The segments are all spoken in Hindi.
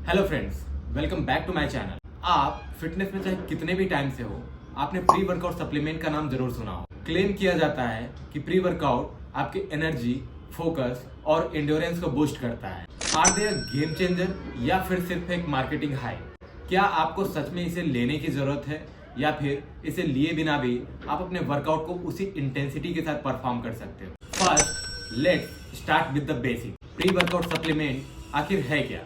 Hello friends, welcome back to my channel. आप फिटनेस में चाहे कितने भी टाइम से हो, आपने प्री वर्कआउट सप्लीमेंट का नाम जरूर सुना हो। क्लेम किया जाता है कि प्री वर्कआउट आपकी एनर्जी, फोकस और एंड्योरेंस को बूस्ट करता है। आर दे गेम चेंजर या फिर सिर्फ एक मार्केटिंग हाइप? क्या आपको सच में इसे लेने की जरूरत है या फिर इसे लिए बिना भी आप अपने वर्कआउट को उसी इंटेंसिटी के साथ परफॉर्म कर सकते हो? First, let's start with the basic. Pre workout supplement आखिर है क्या?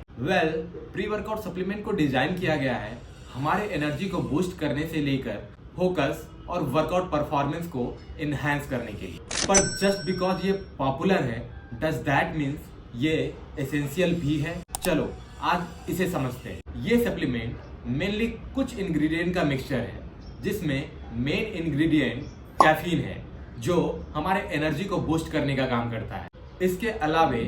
प्री वर्कआउट सप्लीमेंट को डिजाइन किया गया है हमारे एनर्जी को बूस्ट करने से लेकर फोकस और वर्कआउट परफॉर्मेंस को इनहेंस करने के लिए। पर जस्ट बिकॉज ये पॉपुलर है, डज दैट मीन्स ये एसेंशियल भी है? चलो आज इसे समझते हैं। ये सप्लीमेंट मेनली कुछ इंग्रेडिएंट का मिक्सचर है, जिसमें मेन इंग्रेडिएंट कैफीन है, जो हमारे एनर्जी को बूस्ट करने का काम करता है। इसके अलावे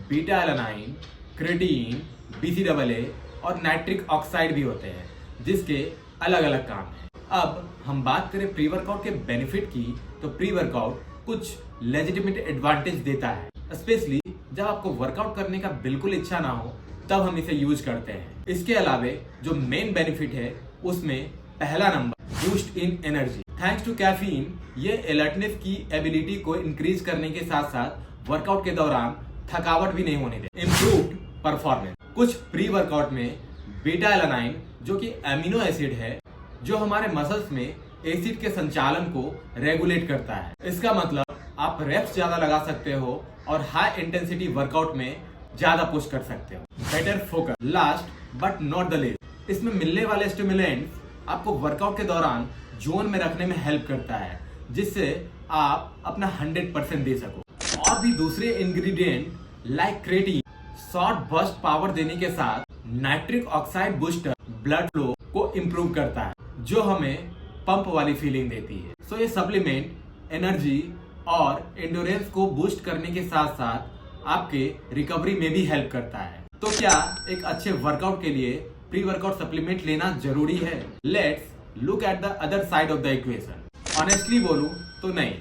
बीटा एलानाइन, क्रेटीन, BCAA और नाइट्रिक ऑक्साइड भी होते हैं, जिसके अलग अलग काम हैं। अब हम बात करें प्री वर्कआउट के बेनिफिट की, तो प्री वर्कआउट कुछ लेजिटिमेट एडवांटेज देता है, स्पेशली जब आपको वर्कआउट करने का बिल्कुल इच्छा ना हो, तब हम इसे यूज करते हैं। इसके अलावे जो मेन बेनिफिट है उसमें पहला number, boost in energy. Thanks to caffeine ये अलर्टनेस की एबिलिटी को इंक्रीज करने के साथ साथ वर्कआउट के दौरान थकावट भी नहीं होने देते। Improved performance. कुछ प्री वर्कआउट में बीटा एलानाइन, जो कि एमिनो एसिड है, जो हमारे मसल्स में एसिड के संचालन को रेगुलेट करता है। इसका मतलब आप रेप्स ज्यादा लगा सकते हो और हाई इंटेंसिटी वर्कआउट में ज्यादा पुश कर सकते हो। Better focus. Last but not the least, इसमें मिलने वाले स्टिमुलेंट्स आपको वर्कआउट के दौरान जोन में रखने में हेल्प करता है, जिससे आप अपना 100% दे सको। और भी दूसरे ingredient like creatine short burst power देने के साथ nitric oxide booster blood flow को इम्प्रूव करता है, जो हमें पंप वाली फीलिंग देती है। सो ये सप्लीमेंट एनर्जी और एंड्योरेंस को बूस्ट करने के साथ साथ आपके रिकवरी में भी हेल्प करता है। तो क्या एक अच्छे वर्कआउट के लिए प्री वर्कआउट सप्लीमेंट लेना जरूरी है? Let's look at the other side of the equation. Honestly बोलूं तो नहीं।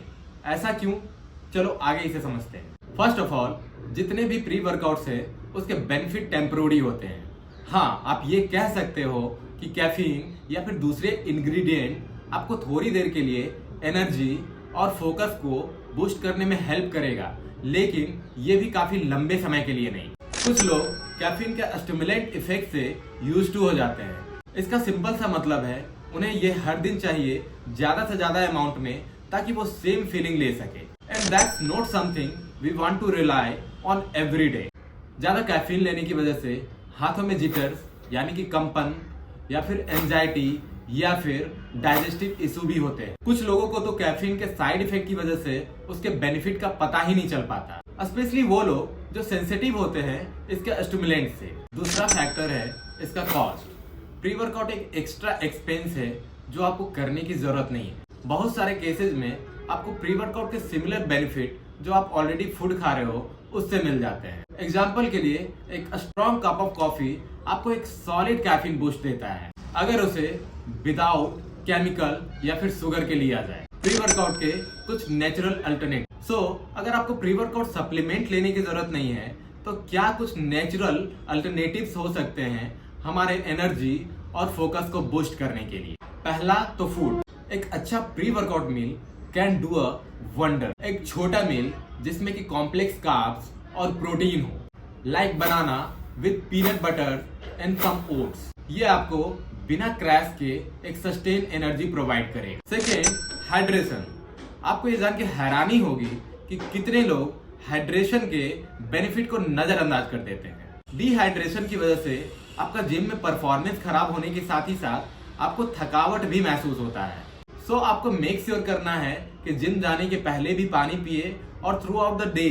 ऐसा क्यों? चलो आगे इसे समझते हैं। फर्स्ट ऑफ ऑल, जितने भी प्री वर्कआउट्स है उसके बेनिफिट टेम्पररी होते हैं। हाँ, आप ये कह सकते हो कि कैफीन या फिर दूसरे इंग्रेडिएंट आपको थोड़ी देर के लिए एनर्जी और फोकस को बूस्ट करने में हेल्प करेगा, लेकिन ये भी काफी लंबे समय के लिए नहीं। कुछ लोग कैफीन के स्टिमुलेंट इफेक्ट से यूज्ड टू हो जाते हैं। इसका सिंपल सा मतलब है उन्हें ये हर दिन चाहिए, ज्यादा से ज्यादा अमाउंट में, ताकि वो सेम फीलिंग ले सके। And that's not something we want to rely on every day. ज्यादा कैफीन लेने की वजह से हाथों में जिटर्स यानी कि कंपन, या फिर एंजाइटी, या फिर डाइजेस्टिव इशू भी होते हैं। कुछ लोगों को तो कैफीन के साइड इफेक्ट की वजह से उसके बेनिफिट का पता ही नहीं चल पाता, स्पेशली वो लोग जो सेंसिटिव होते हैं इसके स्टिमुलेंट से। दूसरा फैक्टर है इसका कॉस्ट। प्री वर्कआउट एक एक्स्ट्रा एक्सपेंस है जो आपको करने की जरूरत नहीं है। बहुत सारे केसेस में आपको प्री वर्कआउट के सिमिलर बेनिफिट जो आप ऑलरेडी फूड खा रहे हो उससे मिल जाते हैं। एग्जाम्पल के लिए, एक स्ट्रॉन्ग कप ऑफ कॉफी आपको एक सॉलिड कैफीन बूस्ट देता है, अगर उसे विदाउट केमिकल या फिर शुगर के लिया जाए। प्री वर्कआउट के कुछ नेचुरल अल्टरनेटिव। सो अगर आपको प्री वर्कआउट सप्लीमेंट लेने की जरूरत नहीं है, तो क्या कुछ नेचुरल अल्टरनेटिव्स हो सकते हैं हमारे एनर्जी और फोकस को बूस्ट करने के लिए? पहला तो फूड। एक अच्छा pre workout meal can do a wonder. एक छोटा मील जिसमें कि कॉम्प्लेक्स कार्ब्स और प्रोटीन हो, like banana with peanut butter and some oats, ये आपको बिना क्रैश के एक सस्टेन एनर्जी प्रोवाइड करेगा। Second, hydration. आपको ये जान के हैरानी होगी कि कितने लोग हाइड्रेशन के बेनिफिट को नजरअंदाज कर देते हैं। डिहाइड्रेशन की वजह से आपका जिम में परफॉर्मेंस खराब होने के साथ ही साथ आपको थकावट भी महसूस होता है। सो आपको मेक श्योर करना है कि जिम जाने के पहले भी पानी पिए और थ्रू आउट द डे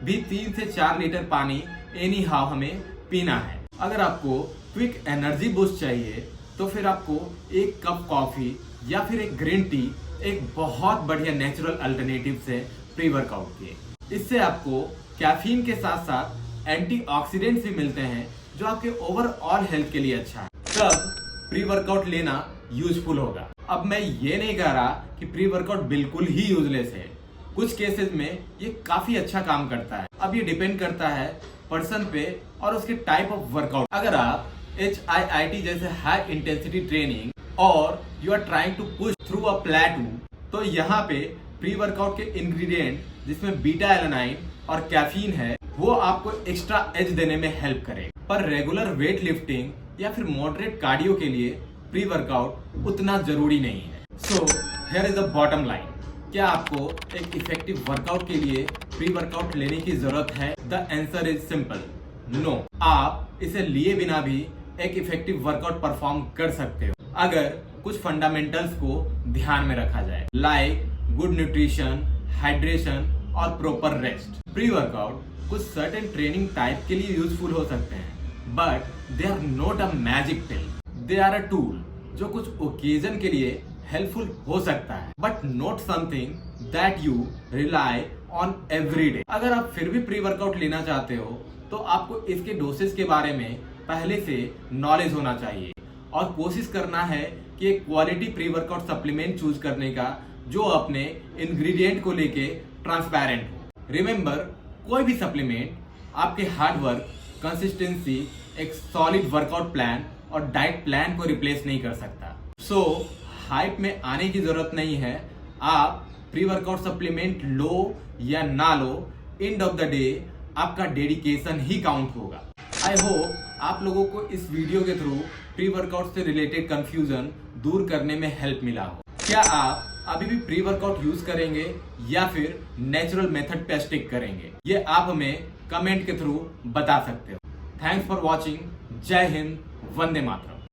भी 3 से 4 लीटर पानी एनी हाउ हमें पीना है। अगर आपको क्विक एनर्जी बूस्ट चाहिए तो फिर आपको एक कप कॉफी या फिर एक ग्रीन टी एक बहुत बढ़िया नेचुरल अल्टरनेटिव है प्री वर्कआउट के। इससे आपको कैफीन के साथ साथ एंटीऑक्सीडेंट्स भी मिलते हैं, जो आपके ओवरऑल हेल्थ के लिए अच्छा है। तब प्री वर्कआउट लेना यूजफुल होगा। अब मैं ये नहीं कह रहा कि प्री वर्कआउट बिल्कुल ही यूजलेस है। कुछ केसेस में ये काफी अच्छा काम करता है। अब ये डिपेंड करता है पर्सन पे और उसके टाइप ऑफ वर्कआउट। अगर आप HIIT जैसे हाई इंटेंसिटी ट्रेनिंग और you are trying to push through a plateau, तो यहाँ पे प्री वर्कआउट के इंग्रेडिएंट जिसमें बीटा एलानाइन और कैफीन है वो आपको एक्स्ट्रा एज देने में हेल्प करेगा। पर रेगुलर वेट लिफ्टिंग या फिर मॉडरेट कार्डियो के लिए प्री वर्कआउट उतना जरूरी नहीं है। So here is the bottom line, क्या आपको एक इफेक्टिव वर्कआउट के लिए प्री वर्कआउट लेने की जरूरत है? The answer is simple, no. आप इसे लिए बिना भी एक इफेक्टिव वर्कआउट परफॉर्म कर सकते हो अगर कुछ फंडामेंटल्स को ध्यान में रखा जाए, लाइक गुड न्यूट्रिशन, हाइड्रेशन और प्रॉपर रेस्ट। प्री वर्कआउट कुछ सर्टेन ट्रेनिंग टाइप के लिए यूजफुल हो सकते हैं, but they are not a magic pill. They are a tool जो कुछ ओकेजन के लिए हेल्पफुल हो सकता है, but not something that you rely on every day. अगर आप फिर भी प्री वर्कआउट लेना चाहते हो तो आपको इसके डोसेस के बारे में पहले से नॉलेज होना चाहिए और कोशिश करना है कि एक quality pre workout supplement choose करने का जो अपने इंग्रेडिएंट को लेके ट्रांसपेरेंट हो। रिमेंबर, कोई भी सप्लीमेंट आपके हार्ड वर्क, कंसिस्टेंसी, एक सॉलिड वर्कआउट प्लान और डाइट प्लान को रिप्लेस नहीं कर सकता। सो हाइप में आने की जरूरत नहीं है। आप प्री वर्कआउट सप्लीमेंट लो या ना लो, एंड ऑफ द डे आपका डेडिकेशन ही काउंट होगा। आई होप आप लोगों को इस वीडियो के थ्रू प्री वर्कआउट से रिलेटेड कंफ्यूजन दूर करने में हेल्प मिला हो। क्या आप अभी भी प्री वर्कआउट यूज करेंगे या फिर नेचुरल मेथड पे स्टिक करेंगे? ये आप हमें कमेंट के थ्रू बता सकते हो। Thanks for watching. जय हिंद, वंदे मातरम।